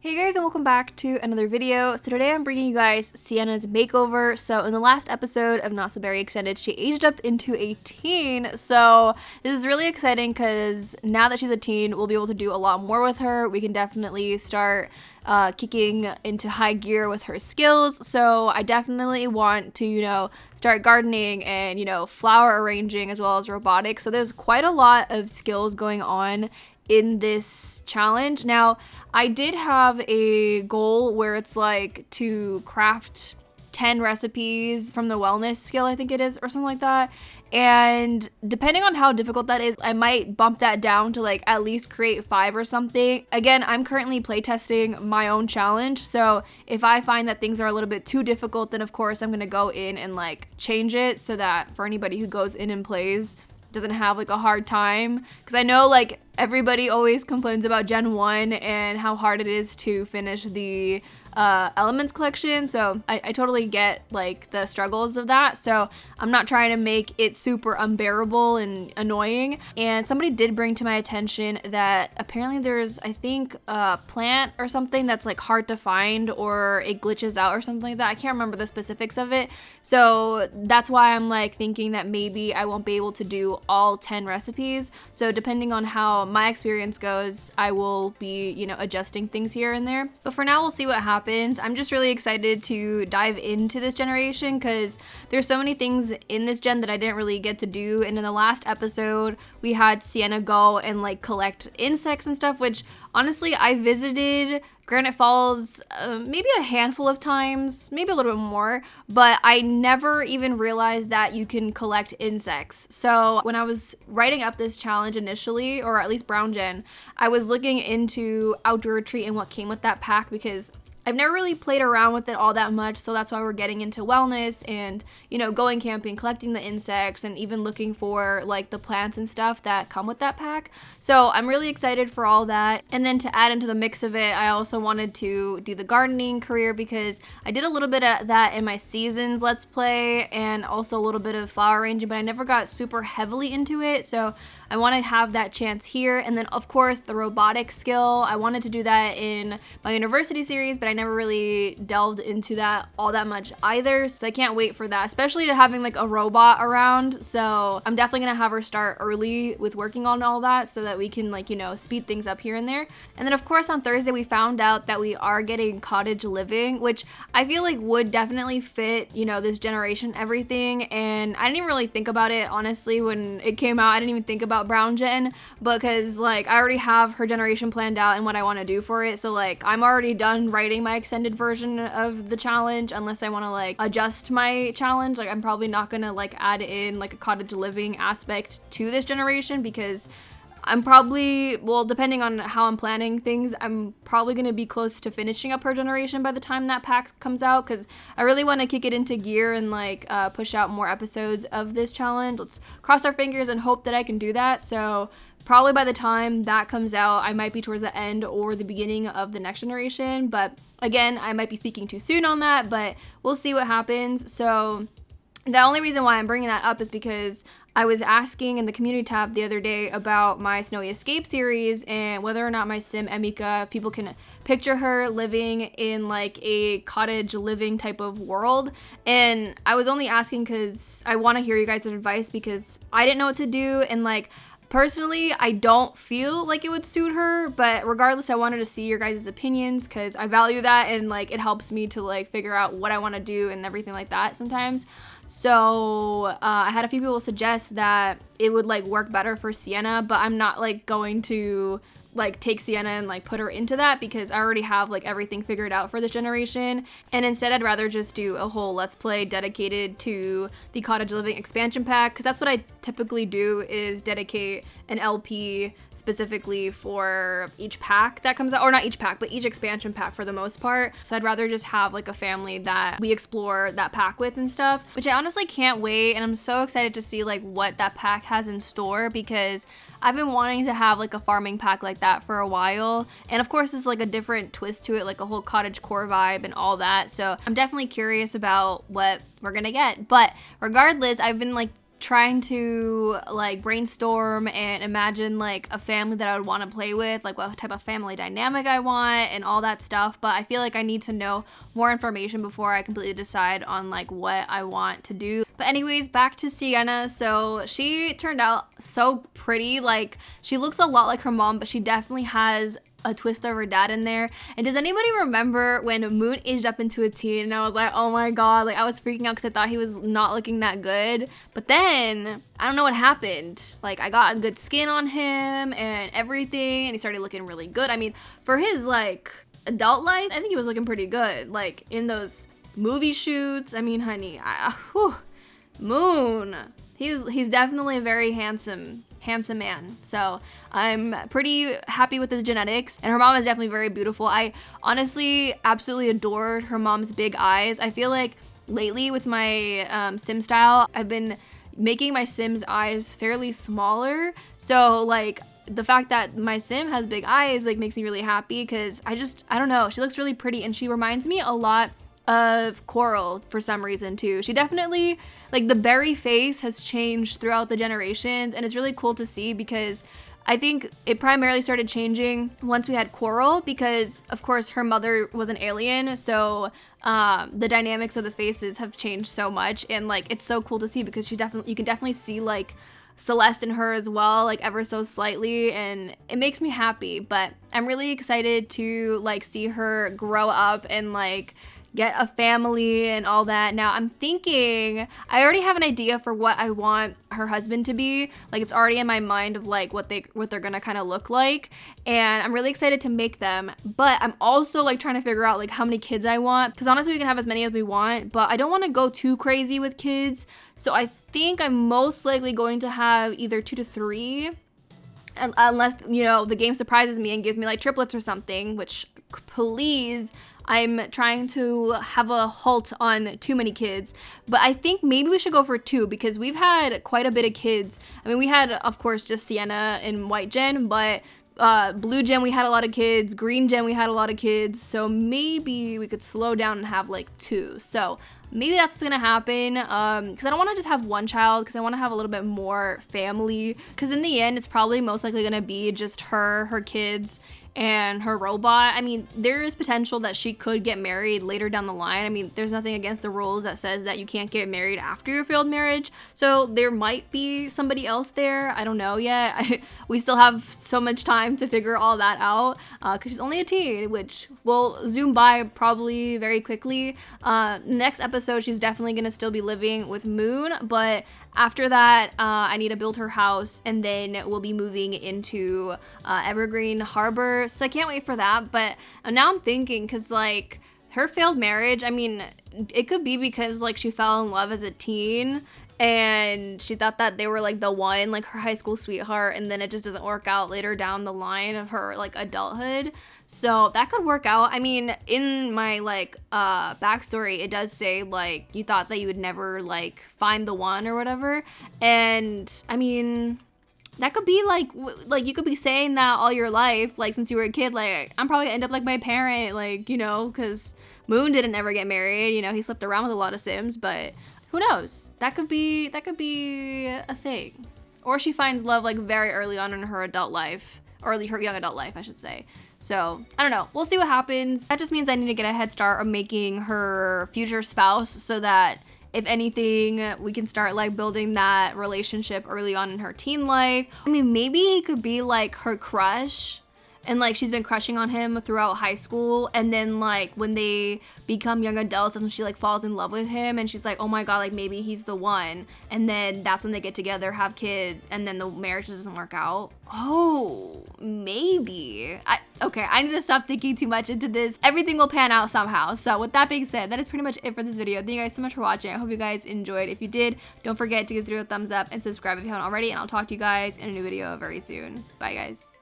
Hey guys, and welcome back to another video. So today I'm bringing you guys Sienna's makeover. So in the last episode of Not So Very Extended, she aged up into a teen. So this is really exciting because now that she's a teen, we'll be able to do a lot more with her. We can definitely start kicking into high gear with her skills. So I definitely want to, start gardening and, flower arranging as well as robotics. So there's quite a lot of skills going on in this challenge. Now, I did have a goal where it's like to craft 10 recipes from the wellness skill, I think it is, or something like that. And depending on how difficult that is, I might bump that down to like at least create 5 or something. Again, I'm currently playtesting my own challenge, so if I find that things are a little bit too difficult, then of course I'm gonna go in and like change it so that for anybody who goes in and plays doesn't have like a hard time, because I know like everybody always complains about Gen 1 and how hard it is to finish the elements collection, so I totally get like the struggles of that. So I'm not trying to make it super unbearable and annoying. And somebody did bring to my attention that apparently there's, I think, a plant or something that's like hard to find, or it glitches out or something like that. I can't remember the specifics of it, so that's why I'm like thinking that maybe I won't be able to do all 10 recipes. So depending on how my experience goes, I will be adjusting things here and there, but for now we'll see what happens. I'm just really excited to dive into this generation because there's so many things in this gen that I didn't really get to do. And in the last episode, we had Sienna go and like collect insects and stuff, which honestly, I visited Granite Falls maybe a handful of times, maybe a little bit more, but I never even realized that you can collect insects. So when I was writing up this challenge initially, or at least Brown Gen, I was looking into Outdoor Retreat and what came with that pack, because I've never really played around with it all that much, so that's why we're getting into wellness and, going camping, collecting the insects, and even looking for like the plants and stuff that come with that pack. So I'm really excited for all that. And then to add into the mix of it, I also wanted to do the gardening career because I did a little bit of that in my seasons Let's Play and also a little bit of flower arranging, but I never got super heavily into it. So I want to have that chance here. And then of course the robotics skill, I wanted to do that in my university series, but I never really delved into that all that much either. So I can't wait for that, especially to having like a robot around. So I'm definitely gonna have her start early with working on all that so that we can like, speed things up here and there. And then of course on Thursday we found out that we are getting cottage living, which I feel like would definitely fit, this generation, everything. And I didn't even really think about it, honestly, when it came out. I didn't even think about Brown Gen, because like I already have her generation planned out and what I want to do for it. So like I'm already done writing my extended version of the challenge, unless I want to like adjust my challenge. Like I'm probably not gonna like add in like a cottage living aspect to this generation, because I'm probably, well, depending on how I'm planning things, I'm probably going to be close to finishing up her generation by the time that pack comes out, because I really want to kick it into gear and like push out more episodes of this challenge. Let's cross our fingers and hope that I can do that. So probably by the time that comes out, I might be towards the end or the beginning of the next generation. But again, I might be speaking too soon on that, but we'll see what happens. So the only reason why I'm bringing that up is because I was asking in the community tab the other day about my Snowy Escape series and whether or not my sim Emika, people can picture her living in like a cottage living type of world. And I was only asking because I want to hear you guys' advice, because I didn't know what to do. And like, personally, I don't feel like it would suit her, but regardless, I wanted to see your guys' opinions because I value that, and like it helps me to like figure out what I want to do and everything like that sometimes. So I had a few people suggest that it would like work better for Sienna, but I'm not like going to like take Sienna and like put her into that, because I already have like everything figured out for this generation. And instead I'd rather just do a whole Let's Play dedicated to the cottage living expansion pack, because that's what I typically do, is dedicate an LP specifically for each pack that comes out, or not each pack, but each expansion pack for the most part. So I'd rather just have like a family that we explore that pack with and stuff, which I honestly can't wait. And I'm so excited to see like what that pack has in store, because I've been wanting to have like a farming pack like that for a while. And of course it's like a different twist to it, like a whole cottage core vibe and all that. So I'm definitely curious about what we're gonna get. But regardless, I've been like trying to like brainstorm and imagine like a family that I would want to play with, like what type of family dynamic I want and all that stuff. But I feel like I need to know more information before I completely decide on like what I want to do. But anyways, back to Sienna. So she turned out so pretty. Like she looks a lot like her mom, but she definitely has a twist of her dad in there. And does anybody remember when Moon aged up into a teen and I was like, oh my god, like I was freaking out because I thought he was not looking that good. But then I don't know what happened. Like I got good skin on him and everything, and he started looking really good. I mean, for his like adult life, I think he was looking pretty good. Like in those movie shoots, I mean, honey, Moon, he's definitely a very handsome man. So I'm pretty happy with his genetics, and her mom is definitely very beautiful. I honestly absolutely adored her mom's big eyes. I feel like lately with my sim style, I've been making my sim's eyes fairly smaller. So like the fact that my sim has big eyes like makes me really happy, because I don't know, she looks really pretty, and she reminds me a lot of Coral for some reason too. She definitely, like the berry face has changed throughout the generations, and it's really cool to see, because I think it primarily started changing once we had Coral, because of course her mother was an alien, so the dynamics of the faces have changed so much, and like it's so cool to see, because you can definitely see like Celeste in her as well, like ever so slightly, and it makes me happy. But I'm really excited to like see her grow up and like get a family and all that. Now I'm thinking, I already have an idea for what I want her husband to be. Like it's already in my mind of like what they're gonna kind of look like, and I'm really excited to make them. But I'm also like trying to figure out like how many kids I want, because honestly we can have as many as we want, but I don't want to go too crazy with kids. So I think I'm most likely going to have either 2 to 3, unless, you know, the game surprises me and gives me like triplets or something, which please, I'm trying to have a halt on too many kids. But I think maybe we should go for 2, because we've had quite a bit of kids. I mean, we had, of course, just Sienna and White Gen, but Blue Gen we had a lot of kids, Green Gen we had a lot of kids, so maybe we could slow down and have like 2. So maybe that's what's gonna happen, because I don't want to just have one child, because I want to have a little bit more family, because in the end it's probably most likely gonna be just her kids, and her robot. I mean, there is potential that she could get married later down the line. I mean, there's nothing against the rules that says that you can't get married after your failed marriage. So there might be somebody else there. I don't know yet. We still have so much time to figure all that out, because she's only a teen, which will zoom by probably very quickly. Next episode, she's definitely gonna still be living with Moon, but after that, I need to build her house, and then we'll be moving into Evergreen Harbor. So I can't wait for that. But now I'm thinking, because like her failed marriage, I mean, it could be because like she fell in love as a teen, and she thought that they were like the one, like her high school sweetheart, and then it just doesn't work out later down the line of her like adulthood. So that could work out. I mean, in my like backstory, it does say like you thought that you would never like find the one or whatever, and I mean, that could be like you could be saying that all your life, like since you were a kid, like I'm probably gonna end up like my parent, like, you know, because Moon didn't ever get married, you know, he slept around with a lot of Sims, but who knows? That could be a thing. Or she finds love like very early on in her adult life, or her young adult life, I should say. So I don't know, we'll see what happens. That just means I need to get a head start on making her future spouse, so that if anything, we can start like building that relationship early on in her teen life. I mean, maybe he could be like her crush, and like she's been crushing on him throughout high school, and then like when they become young adults, that's when she like falls in love with him, and she's like, oh my god, like maybe he's the one, and then that's when they get together, have kids, and then the marriage doesn't work out. Oh, maybe. Okay, I need to stop thinking too much into this. Everything will pan out somehow. So with that being said, that is pretty much it for this video. Thank you guys so much for watching. I hope you guys enjoyed. If you did, don't forget to give this video a thumbs up and subscribe if you haven't already, and I'll talk to you guys in a new video very soon. Bye guys.